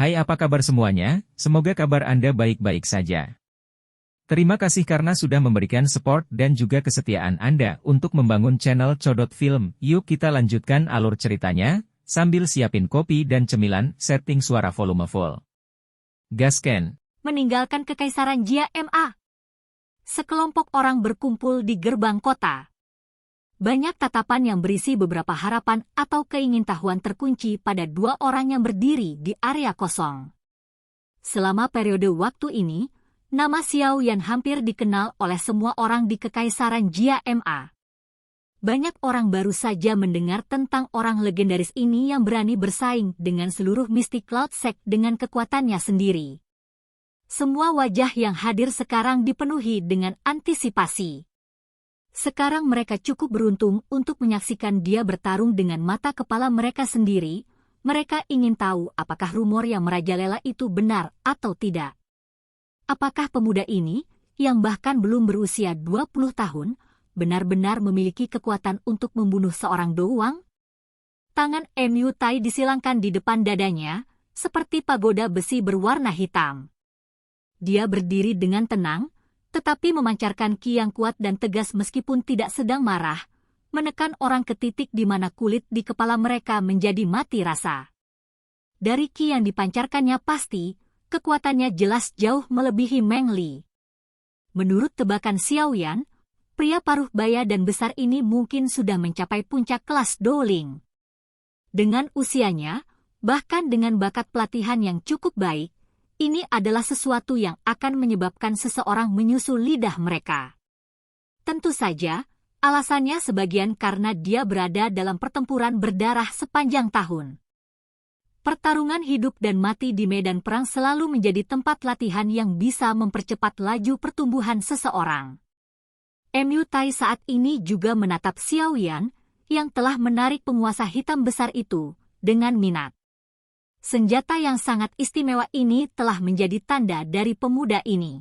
Hai, apa kabar semuanya? Semoga kabar Anda baik-baik saja. Terima kasih karena sudah memberikan support dan juga kesetiaan Anda untuk membangun channel Codot Film. Yuk kita lanjutkan alur ceritanya, sambil siapin kopi dan cemilan, setting suara volume full. Gasken. Meninggalkan Kekaisaran Jia Ma. Sekelompok orang berkumpul di gerbang kota. Banyak tatapan yang berisi beberapa harapan atau keingintahuan terkunci pada dua orang yang berdiri di area kosong. Selama periode waktu ini, nama Xiao Yan hampir dikenal oleh semua orang di Kekaisaran Jia Ma. Banyak orang baru saja mendengar tentang orang legendaris ini yang berani bersaing dengan seluruh mistik Cloud Sect dengan kekuatannya sendiri. Semua wajah yang hadir sekarang dipenuhi dengan antisipasi. Sekarang mereka cukup beruntung untuk menyaksikan dia bertarung dengan mata kepala mereka sendiri. Mereka ingin tahu apakah rumor yang merajalela itu benar atau tidak. Apakah pemuda ini, yang bahkan belum berusia 20 tahun, benar-benar memiliki kekuatan untuk membunuh seorang doang? Tangan Mu Tai disilangkan di depan dadanya, seperti pagoda besi berwarna hitam. Dia berdiri dengan tenang, tetapi memancarkan ki yang kuat dan tegas meskipun tidak sedang marah, menekan orang ke titik di mana kulit di kepala mereka menjadi mati rasa. Dari ki yang dipancarkannya pasti, kekuatannya jelas jauh melebihi Meng Li. Menurut tebakan Xiao Yan, pria paruh baya dan besar ini mungkin sudah mencapai puncak kelas Doling. Dengan usianya, bahkan dengan bakat pelatihan yang cukup baik, ini adalah sesuatu yang akan menyebabkan seseorang menyusul lidah mereka. Tentu saja, alasannya sebagian karena dia berada dalam pertempuran berdarah sepanjang tahun. Pertarungan hidup dan mati di medan perang selalu menjadi tempat latihan yang bisa mempercepat laju pertumbuhan seseorang. Mu Tai saat ini juga menatap Xiao Yan, yang telah menarik penguasa hitam besar itu, dengan minat. Senjata yang sangat istimewa ini telah menjadi tanda dari pemuda ini.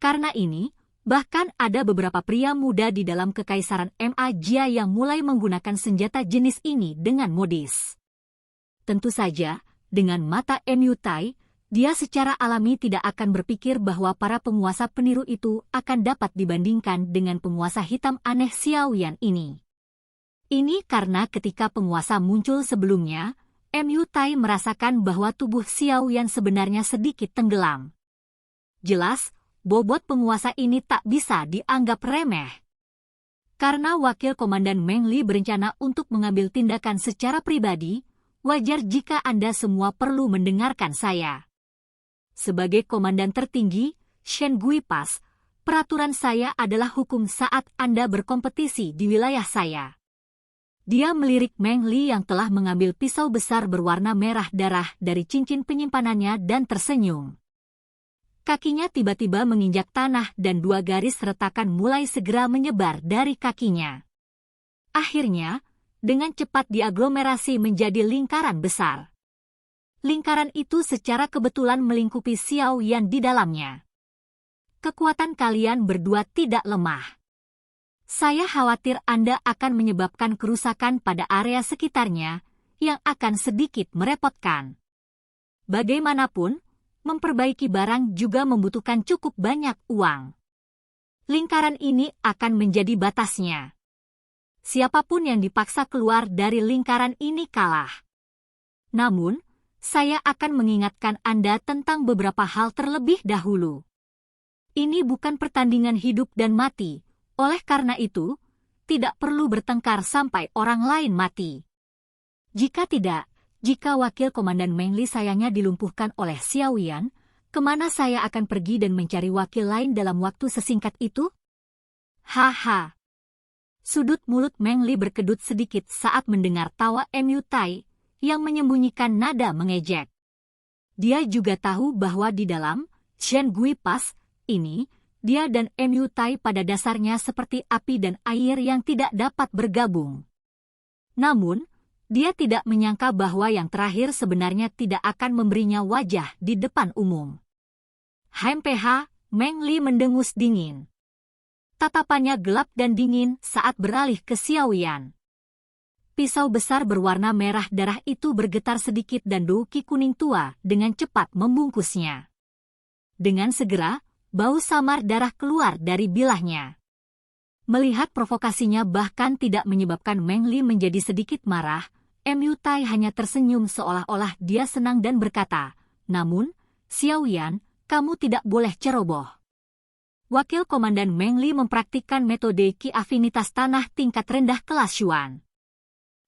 Karena ini, bahkan ada beberapa pria muda di dalam Kekaisaran Ma Jia yang mulai menggunakan senjata jenis ini dengan modis. Tentu saja, dengan mata Mu Tai, dia secara alami tidak akan berpikir bahwa para penguasa peniru itu akan dapat dibandingkan dengan penguasa hitam aneh Xiao Yan ini. Ini karena ketika penguasa muncul sebelumnya, Mu Tai merasakan bahwa tubuh Xiao Yan sebenarnya sedikit tenggelam. Jelas, bobot penguasa ini tak bisa dianggap remeh. Karena Wakil Komandan Meng Li berencana untuk mengambil tindakan secara pribadi, wajar jika Anda semua perlu mendengarkan saya. Sebagai komandan tertinggi, Shen Gui Pas, peraturan saya adalah hukum saat Anda berkompetisi di wilayah saya. Dia melirik Meng Li yang telah mengambil pisau besar berwarna merah darah dari cincin penyimpanannya dan tersenyum. Kakinya tiba-tiba menginjak tanah dan dua garis retakan mulai segera menyebar dari kakinya. Akhirnya, dengan cepat diaglomerasi menjadi lingkaran besar. Lingkaran itu secara kebetulan melingkupi Xiao Yan di dalamnya. Kekuatan kalian berdua tidak lemah. Saya khawatir Anda akan menyebabkan kerusakan pada area sekitarnya, yang akan sedikit merepotkan. Bagaimanapun, memperbaiki barang juga membutuhkan cukup banyak uang. Lingkaran ini akan menjadi batasnya. Siapapun yang dipaksa keluar dari lingkaran ini kalah. Namun, saya akan mengingatkan Anda tentang beberapa hal terlebih dahulu. Ini bukan pertandingan hidup dan mati. Oleh karena itu, tidak perlu bertengkar sampai orang lain mati. Jika tidak, jika Wakil Komandan Meng Li sayangnya dilumpuhkan oleh Xiao Yan, kemana saya akan pergi dan mencari wakil lain dalam waktu sesingkat itu? Haha. Sudut mulut Meng Li berkedut sedikit saat mendengar tawa Mu Tai, yang menyembunyikan nada mengejek. Dia juga tahu bahwa di dalam Shen Gui Pas ini, dia dan Mu Tai pada dasarnya seperti api dan air yang tidak dapat bergabung. Namun, dia tidak menyangka bahwa yang terakhir sebenarnya tidak akan memberinya wajah di depan umum. HMPH, Meng Li mendengus dingin. Tatapannya gelap dan dingin saat beralih ke Xiao Yan. Pisau besar berwarna merah darah itu bergetar sedikit dan Douki kuning tua dengan cepat membungkusnya. Dengan segera, bau samar darah keluar dari bilahnya. Melihat provokasinya bahkan tidak menyebabkan Meng Li menjadi sedikit marah, Mu Tai hanya tersenyum seolah-olah dia senang dan berkata, "Namun, Xiao Yan, kamu tidak boleh ceroboh." Wakil Komandan Meng Li mempraktikkan metode Ki Afinitas Tanah tingkat rendah kelas Xuan.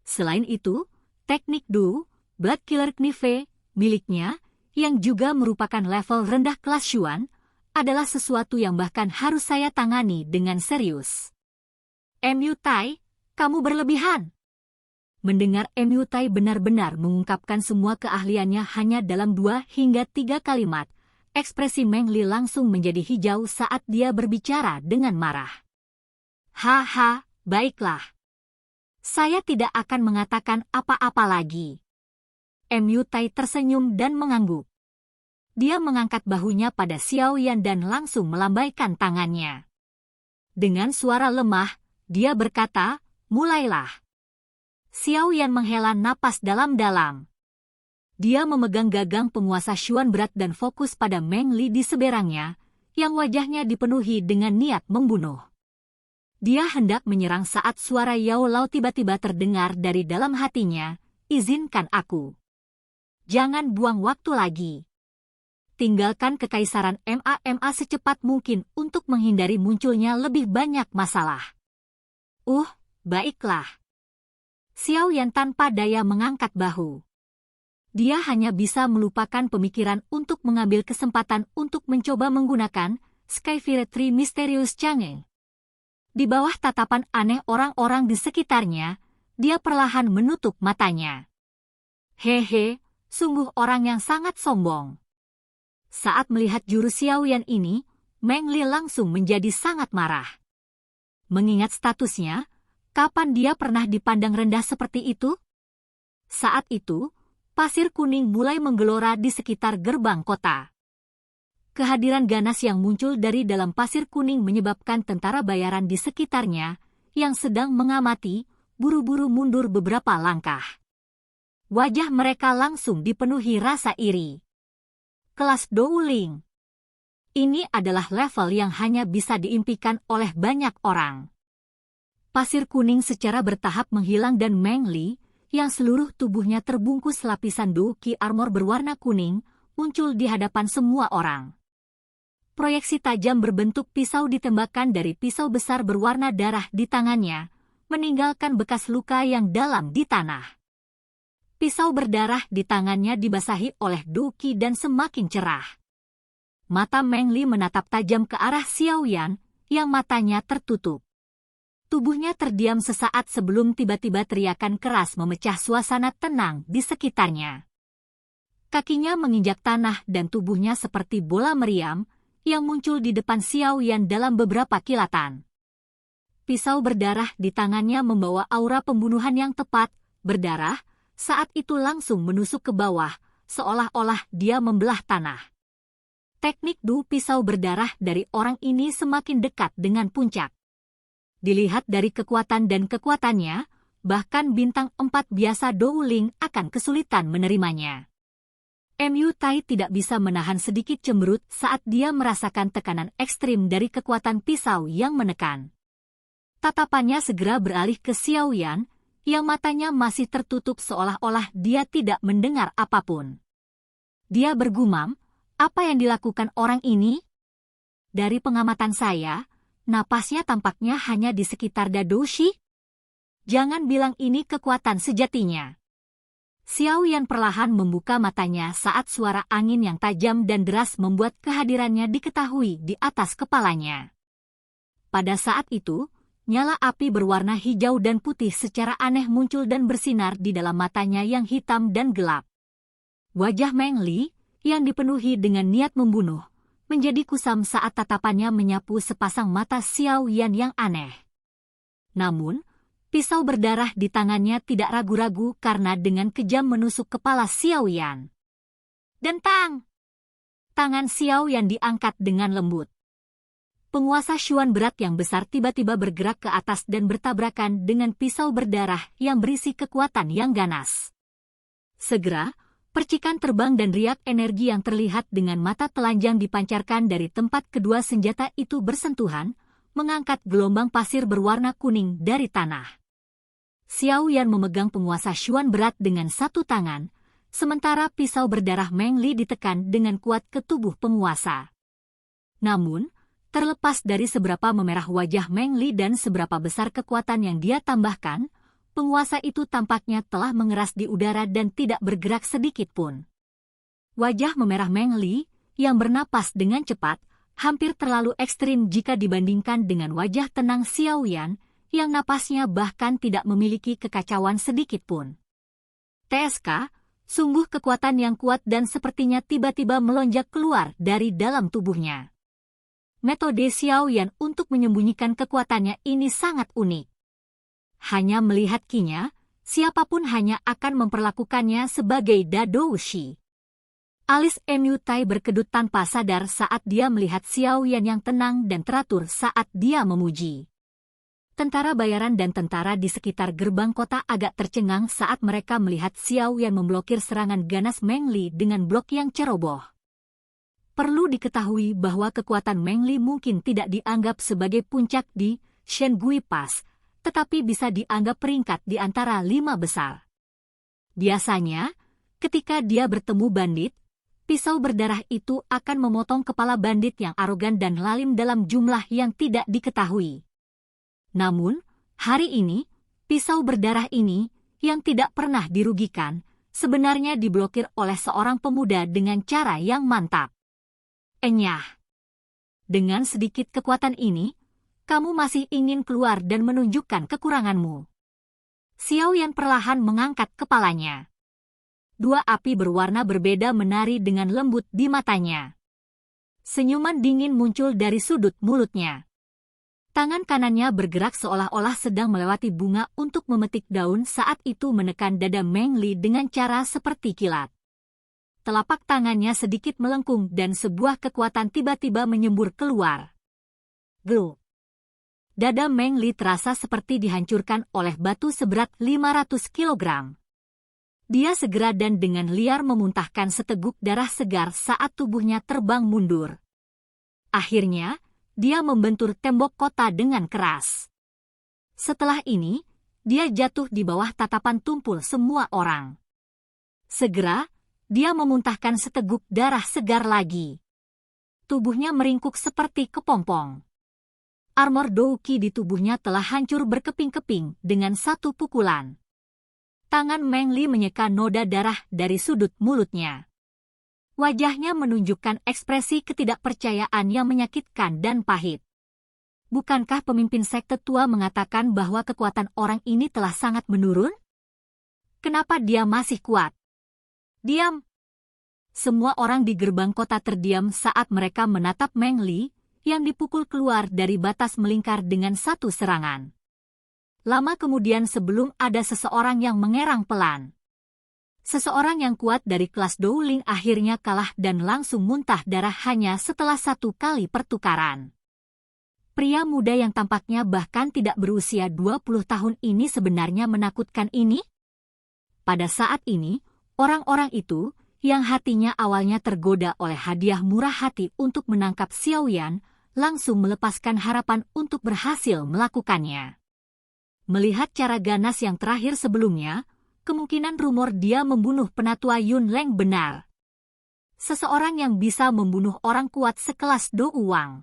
Selain itu, teknik Du, Blood Killer Knife, miliknya, yang juga merupakan level rendah kelas Xuan, adalah sesuatu yang bahkan harus saya tangani dengan serius. Mu Tai, kamu berlebihan. Mendengar Mu Tai benar-benar mengungkapkan semua keahliannya hanya dalam 2 hingga 3 kalimat, ekspresi Meng Li langsung menjadi hijau saat dia berbicara dengan marah. Haha, baiklah. Saya tidak akan mengatakan apa-apa lagi. Mu Tai tersenyum dan mengangguk. Dia mengangkat bahunya pada Xiao Yan dan langsung melambaikan tangannya. Dengan suara lemah, dia berkata, "Mulailah." Xiao Yan menghela napas dalam-dalam. Dia memegang gagang penguasa Xuan berat dan fokus pada Meng Li di seberangnya, yang wajahnya dipenuhi dengan niat membunuh. Dia hendak menyerang saat suara Yao Lao tiba-tiba terdengar dari dalam hatinya, "Izinkan aku. Jangan buang waktu lagi. Tinggalkan kekaisaran MA secepat mungkin untuk menghindari munculnya lebih banyak masalah." Baiklah." Xiao Yan tanpa daya mengangkat bahu. Dia hanya bisa melupakan pemikiran untuk mengambil kesempatan untuk mencoba menggunakan Skyfire Tree Mysterious Chang'e. Di bawah tatapan aneh orang-orang di sekitarnya, dia perlahan menutup matanya. Hehe, sungguh orang yang sangat sombong. Saat melihat jurus Xiao Yan ini, Meng Li langsung menjadi sangat marah. Mengingat statusnya, kapan dia pernah dipandang rendah seperti itu? Saat itu, pasir kuning mulai menggelora di sekitar gerbang kota. Kehadiran ganas yang muncul dari dalam pasir kuning menyebabkan tentara bayaran di sekitarnya, yang sedang mengamati, buru-buru mundur beberapa langkah. Wajah mereka langsung dipenuhi rasa iri. Kelas Douling. Ini adalah level yang hanya bisa diimpikan oleh banyak orang. Pasir kuning secara bertahap menghilang dan Meng Li, yang seluruh tubuhnya terbungkus lapisan Douki armor berwarna kuning, muncul di hadapan semua orang. Proyeksi tajam berbentuk pisau ditembakkan dari pisau besar berwarna darah di tangannya, meninggalkan bekas luka yang dalam di tanah. Pisau berdarah di tangannya dibasahi oleh Douki dan semakin cerah. Mata Meng Li menatap tajam ke arah Xiao Yan, yang matanya tertutup. Tubuhnya terdiam sesaat sebelum tiba-tiba teriakan keras memecah suasana tenang di sekitarnya. Kakinya menginjak tanah dan tubuhnya seperti bola meriam, yang muncul di depan Xiao Yan dalam beberapa kilatan. Pisau berdarah di tangannya membawa aura pembunuhan yang tepat, berdarah, saat itu langsung menusuk ke bawah, seolah-olah dia membelah tanah. Teknik Du pisau berdarah dari orang ini semakin dekat dengan puncak. Dilihat dari kekuatan dan kekuatannya, bahkan bintang 4 biasa Douling akan kesulitan menerimanya. Mu Tai tidak bisa menahan sedikit cemberut saat dia merasakan tekanan ekstrim dari kekuatan pisau yang menekan. Tatapannya segera beralih ke Xiao Yan, yang matanya masih tertutup seolah-olah dia tidak mendengar apapun. Dia bergumam, "Apa yang dilakukan orang ini?" Dari pengamatan saya, napasnya tampaknya hanya di sekitar Dadoshi. Jangan bilang ini kekuatan sejatinya. Xiao Yan perlahan membuka matanya saat suara angin yang tajam dan deras membuat kehadirannya diketahui di atas kepalanya. Pada saat itu, nyala api berwarna hijau dan putih secara aneh muncul dan bersinar di dalam matanya yang hitam dan gelap. Wajah Meng Li, yang dipenuhi dengan niat membunuh, menjadi kusam saat tatapannya menyapu sepasang mata Xiao Yan yang aneh. Namun, pisau berdarah di tangannya tidak ragu-ragu karena dengan kejam menusuk kepala Xiao Yan. Dentang! Tangan Xiao Yan diangkat dengan lembut. penguasa Xuan berat yang besar tiba-tiba bergerak ke atas dan bertabrakan dengan pisau berdarah yang berisi kekuatan yang ganas. Segera, percikan terbang dan riak energi yang terlihat dengan mata telanjang dipancarkan dari tempat kedua senjata itu bersentuhan, mengangkat gelombang pasir berwarna kuning dari tanah. Xiao Yan memegang penguasa Xuan berat dengan satu tangan, sementara pisau berdarah Meng Li ditekan dengan kuat ke tubuh penguasa. Namun, terlepas dari seberapa memerah wajah Meng Li dan seberapa besar kekuatan yang dia tambahkan, penguasa itu tampaknya telah mengeras di udara dan tidak bergerak sedikit pun. Wajah memerah Meng Li, yang bernapas dengan cepat, hampir terlalu ekstrim jika dibandingkan dengan wajah tenang Xiao Yan, yang napasnya bahkan tidak memiliki kekacauan sedikit pun. TSK, sungguh kekuatan yang kuat dan sepertinya tiba-tiba melonjak keluar dari dalam tubuhnya. Metode Xiao Yan untuk menyembunyikan kekuatannya ini sangat unik. Hanya melihat kinya, siapapun hanya akan memperlakukannya sebagai Dadoushi. Alis Mu Tai berkedut tanpa sadar saat dia melihat Xiao Yan yang tenang dan teratur saat dia memuji. Tentara bayaran dan tentara di sekitar gerbang kota agak tercengang saat mereka melihat Xiao Yan memblokir serangan ganas Meng Li dengan blok yang ceroboh. Perlu diketahui bahwa kekuatan Meng Li mungkin tidak dianggap sebagai puncak di Shengui Pass, tetapi bisa dianggap peringkat di antara 5 besar. Biasanya, ketika dia bertemu bandit, pisau berdarah itu akan memotong kepala bandit yang arogan dan lalim dalam jumlah yang tidak diketahui. Namun, hari ini, pisau berdarah ini, yang tidak pernah dirugikan, sebenarnya diblokir oleh seorang pemuda dengan cara yang mantap. Enyah. Dengan sedikit kekuatan ini, kamu masih ingin keluar dan menunjukkan kekuranganmu. Xiao Yan perlahan mengangkat kepalanya. Dua api berwarna berbeda menari dengan lembut di matanya. Senyuman dingin muncul dari sudut mulutnya. Tangan kanannya bergerak seolah-olah sedang melewati bunga untuk memetik daun saat itu menekan dada Meng Li dengan cara seperti kilat. Telapak tangannya sedikit melengkung dan sebuah kekuatan tiba-tiba menyembur keluar. Gluk. Dada Meng Li terasa seperti dihancurkan oleh batu seberat 500 kilogram. Dia segera dan dengan liar memuntahkan seteguk darah segar saat tubuhnya terbang mundur. Akhirnya, dia membentur tembok kota dengan keras. Setelah ini, dia jatuh di bawah tatapan tumpul semua orang. Segera, dia memuntahkan seteguk darah segar lagi. Tubuhnya meringkuk seperti kepompong. Armor Douki di tubuhnya telah hancur berkeping-keping dengan satu pukulan. Tangan Meng Li menyeka noda darah dari sudut mulutnya. Wajahnya menunjukkan ekspresi ketidakpercayaan yang menyakitkan dan pahit. Bukankah pemimpin sekte tua mengatakan bahwa kekuatan orang ini telah sangat menurun? Kenapa dia masih kuat? Diam! Semua orang di gerbang kota terdiam saat mereka menatap Meng Li, yang dipukul keluar dari batas melingkar dengan satu serangan. Lama kemudian sebelum ada seseorang yang mengerang pelan. Seseorang yang kuat dari kelas Douling akhirnya kalah dan langsung muntah darah hanya setelah satu kali pertukaran. Pria muda yang tampaknya bahkan tidak berusia 20 tahun ini sebenarnya menakutkan ini? Pada saat ini, orang-orang itu, yang hatinya awalnya tergoda oleh hadiah murah hati untuk menangkap Xiao Yan, langsung melepaskan harapan untuk berhasil melakukannya. Melihat cara ganas yang terakhir sebelumnya, kemungkinan rumor dia membunuh penatua Yun Leng benar. Seseorang yang bisa membunuh orang kuat sekelas Dou Wang.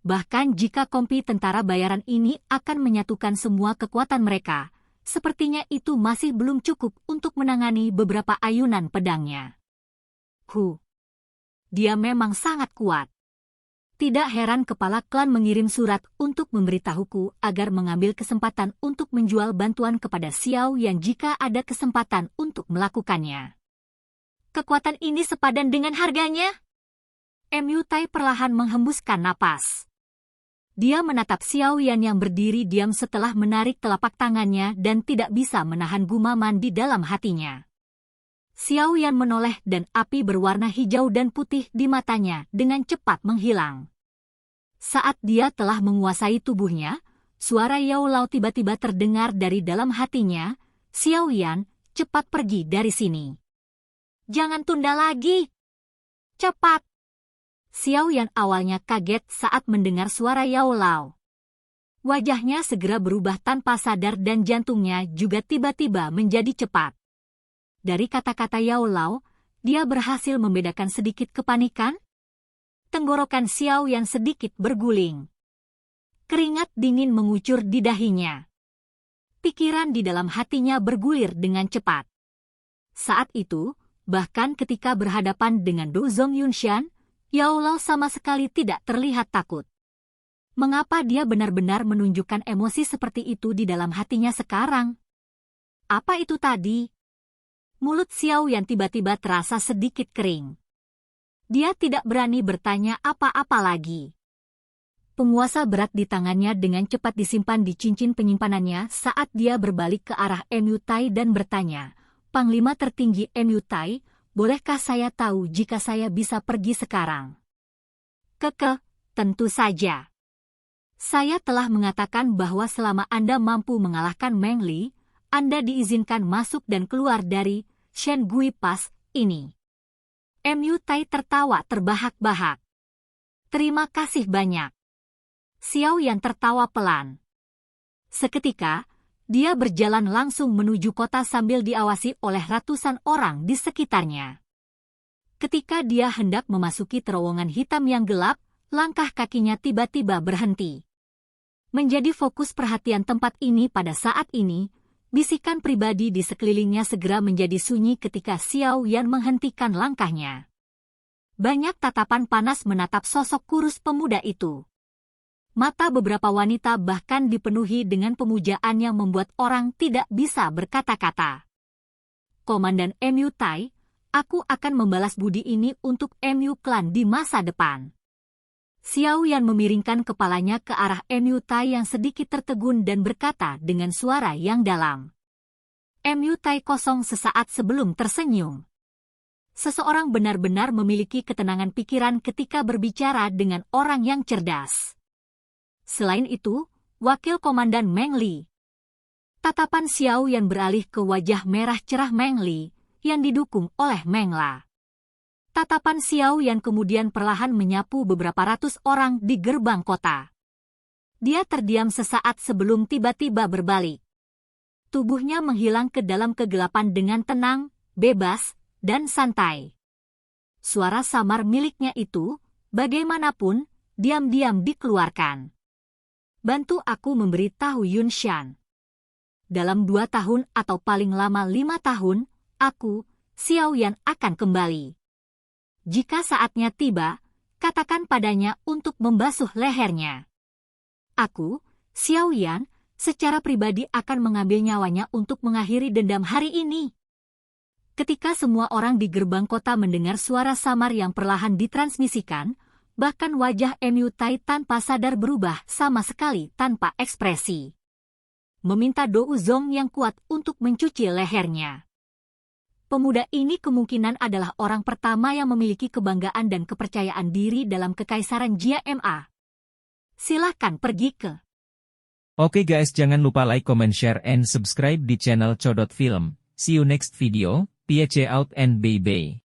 Bahkan jika kompi tentara bayaran ini akan menyatukan semua kekuatan mereka, sepertinya itu masih belum cukup untuk menangani beberapa ayunan pedangnya. Dia memang sangat kuat. Tidak heran kepala klan mengirim surat untuk memberitahuku agar mengambil kesempatan untuk menjual bantuan kepada Xiao Yan jika ada kesempatan untuk melakukannya. Kekuatan ini sepadan dengan harganya? Mu Tai perlahan menghembuskan napas. Dia menatap Xiao Yan yang berdiri diam setelah menarik telapak tangannya dan tidak bisa menahan gumaman di dalam hatinya. Xiao Yan menoleh dan api berwarna hijau dan putih di matanya dengan cepat menghilang. Saat dia telah menguasai tubuhnya, suara Yao Lao tiba-tiba terdengar dari dalam hatinya, "Xiao Yan, cepat pergi dari sini. Jangan tunda lagi. Cepat!" Xiao Yan awalnya kaget saat mendengar suara Yao Lao. Wajahnya segera berubah tanpa sadar dan jantungnya juga tiba-tiba menjadi cepat. Dari kata-kata Yao Lao, dia berhasil membedakan sedikit kepanikan. Tenggorokan Xiao Yan sedikit berguling. Keringat dingin mengucur di dahinya. Pikiran di dalam hatinya bergulir dengan cepat. Saat itu, bahkan ketika berhadapan dengan Do Zong Yunshan, Yao Lao sama sekali tidak terlihat takut. Mengapa dia benar-benar menunjukkan emosi seperti itu di dalam hatinya sekarang? Apa itu tadi? Mulut Xiao Yan tiba-tiba terasa sedikit kering. Dia tidak berani bertanya apa-apa lagi. Penguasa berat di tangannya dengan cepat disimpan di cincin penyimpanannya saat dia berbalik ke arah MU Tai dan bertanya, "Panglima tertinggi MU Tai, bolehkah saya tahu jika saya bisa pergi sekarang?" Tentu saja. Saya telah mengatakan bahwa selama Anda mampu mengalahkan Meng Li, Anda diizinkan masuk dan keluar dari Shen Gui Pass ini. MU Tai tertawa terbahak-bahak. Terima kasih banyak. Xiao Yan tertawa pelan. Seketika, dia berjalan langsung menuju kota sambil diawasi oleh ratusan orang di sekitarnya. Ketika dia hendak memasuki terowongan hitam yang gelap, langkah kakinya tiba-tiba berhenti. Menjadi fokus perhatian tempat ini pada saat ini, bisikan pribadi di sekelilingnya segera menjadi sunyi ketika Xiao Yan menghentikan langkahnya. Banyak tatapan panas menatap sosok kurus pemuda itu. Mata beberapa wanita bahkan dipenuhi dengan pemujaan yang membuat orang tidak bisa berkata-kata. "Komandan MU Tai, aku akan membalas budi ini untuk MU Klan di masa depan." Xiao Yan memiringkan kepalanya ke arah MU Tai yang sedikit tertegun dan berkata dengan suara yang dalam. MU Tai kosong sesaat sebelum tersenyum. Seseorang benar-benar memiliki ketenangan pikiran ketika berbicara dengan orang yang cerdas. Selain itu, Wakil Komandan Meng Li. Tatapan Xiao Yan beralih ke wajah merah cerah Meng Li yang didukung oleh Meng La. Tatapan Xiao Yan kemudian perlahan menyapu beberapa ratus orang di gerbang kota. Dia terdiam sesaat sebelum tiba-tiba berbalik. Tubuhnya menghilang ke dalam kegelapan dengan tenang, bebas, dan santai. Suara samar miliknya itu, bagaimanapun, diam-diam dikeluarkan. "Bantu aku memberitahu Yunshan. Dalam 2 tahun atau paling lama 5 tahun, aku, Xiao Yan akan kembali. Jika saatnya tiba, katakan padanya untuk membasuh lehernya. Aku, Xiao Yan, secara pribadi akan mengambil nyawanya untuk mengakhiri dendam hari ini." Ketika semua orang di gerbang kota mendengar suara samar yang perlahan ditransmisikan, bahkan wajah MU Tai tanpa sadar berubah sama sekali tanpa ekspresi. Meminta Do Zong yang kuat untuk mencuci lehernya. Pemuda ini kemungkinan adalah orang pertama yang memiliki kebanggaan dan kepercayaan diri dalam Kekaisaran Jia Ma. Silahkan pergi ke. Oke guys, jangan lupa like, comment, share, and subscribe di channel Codot Film. See you next video. Peace out and bye-bye.